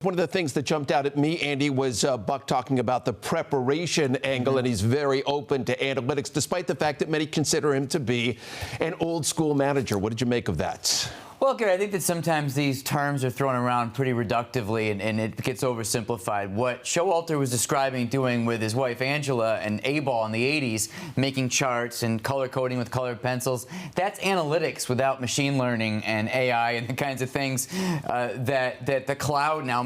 One of the things that jumped out at me, Andy, was Buck talking about the preparation angle, and he's very open to analytics, despite the fact that many consider him to be an old-school manager. What did you make of that? Well, Gary, I think that sometimes these terms are thrown around pretty reductively, and it gets oversimplified. What Showalter was describing doing with his wife Angela and A-ball in the 80s, making charts and color coding with colored pencils, that's analytics without machine learning and AI and the kinds of things that the cloud now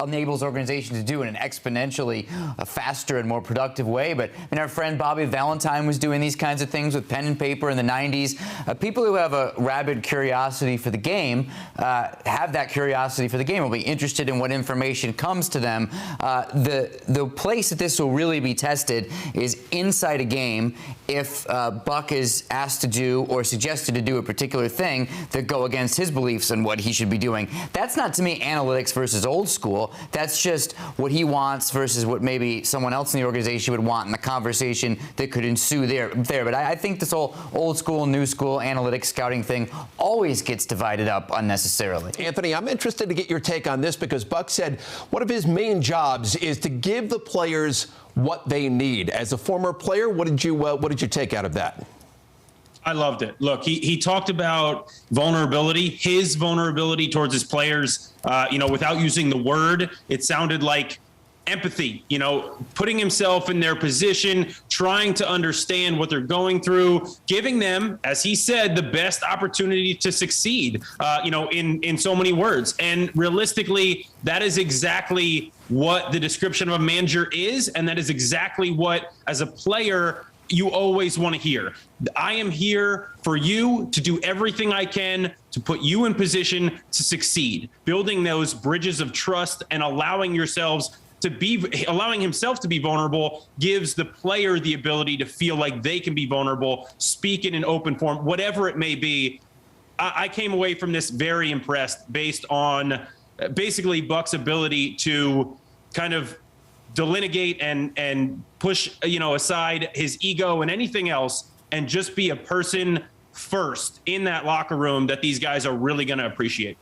enables organizations to do in an exponentially faster and more productive way. But our friend Bobby Valentine was doing these kinds of things with pen and paper in the 90s. People who have a rabid curiosity for the game have that curiosity for the game, will be interested in what information comes to them. The place that this will really be tested is inside a game. If Buck is asked to do or suggested to do a particular thing that go against his beliefs and what he should be doing, that's not, to me, analytics versus old school. That's just what he wants versus what maybe someone else in the organization would want in the conversation that could ensue there. But I think this whole old school, new school analytics scouting thing always gets divided up unnecessarily. Anthony, I'm interested to get your take on this, because Buck said one of his main jobs is to give the players what they need. As a former player, what did you take out of that? I loved it. Look, he talked about vulnerability, his vulnerability towards his players. Without using the word, it sounded like empathy, putting himself in their position, trying to understand what they're going through, giving them, as he said, the best opportunity to succeed, in so many words. And realistically, that is exactly what the description of a manager is. And that is exactly what, as a player, you always want to hear. I am here for you to do everything I can to put you in position to succeed, building those bridges of trust and allowing himself to be vulnerable gives the player the ability to feel like they can be vulnerable, speak in an open form, whatever it may be. I came away from this very impressed based on basically Buck's ability to kind of delineate and push, aside his ego and anything else, and just be a person first in that locker room that these guys are really going to appreciate.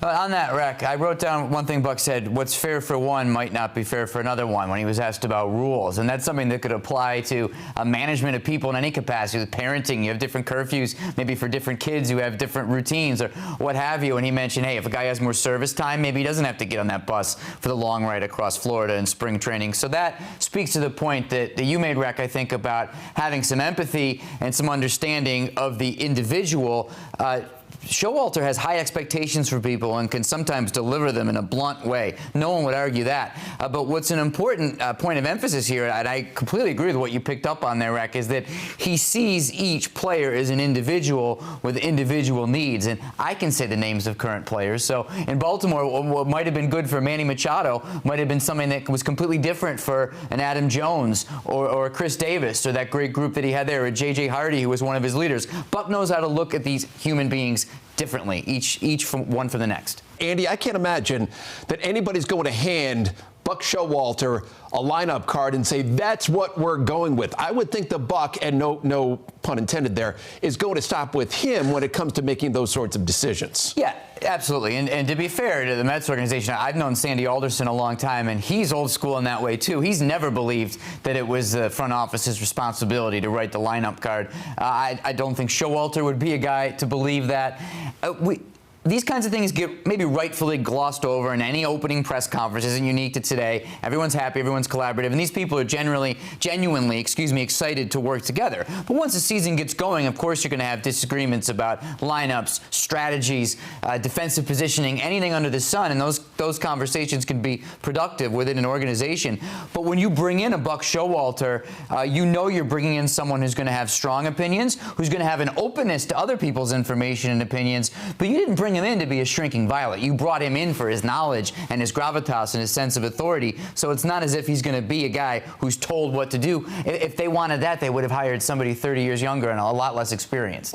On that, Reck, I wrote down one thing Buck said: what's fair for one might not be fair for another one, when he was asked about rules. And that's something that could apply to management of people in any capacity. With parenting, you have different curfews, maybe for different kids who have different routines or what have you. And he mentioned, hey, if a guy has more service time, maybe he doesn't have to get on that bus for the long ride across Florida in spring training. So that speaks to the point that you made, Reck, I think, about having some empathy and some understanding of the individual. Showalter has high expectations for people and can sometimes deliver them in a blunt way. No one would argue that. But what's an important point of emphasis here, and I completely agree with what you picked up on there, Reck, is that he sees each player as an individual with individual needs. And I can say the names of current players. So in Baltimore, what might have been good for Manny Machado might have been something that was completely different for an Adam Jones or Chris Davis, or that great group that he had there, or J.J. Hardy, who was one of his leaders. Buck knows how to look at these human beings differently, each from one from the next. Andy, I can't imagine that anybody's going to hand Buck Showalter a lineup card and say, that's what we're going with. I would think the Buck, and no pun intended there, is going to stop with him when it comes to making those sorts of decisions. Yeah, absolutely. And to be fair to the Mets organization, I've known Sandy Alderson a long time, and he's old school in that way, too. He's never believed that it was the front office's responsibility to write the lineup card. I don't think Showalter would be a guy to believe that. These kinds of things get maybe rightfully glossed over in any opening press conference. Isn't unique to today. Everyone's happy, everyone's collaborative, and these people are genuinely excited to work together. But once the season gets going, of course, you're going to have disagreements about lineups, strategies, defensive positioning, anything under the sun, and those conversations can be productive within an organization. But when you bring in a Buck Showalter, you're bringing in someone who's going to have strong opinions, who's going to have an openness to other people's information and opinions, but you didn't bring him in to be a shrinking violet. You brought him in for his knowledge and his gravitas and his sense of authority. So it's not as if he's going to be a guy who's told what to do. If they wanted that, they would have hired somebody 30 years younger and a lot less experienced.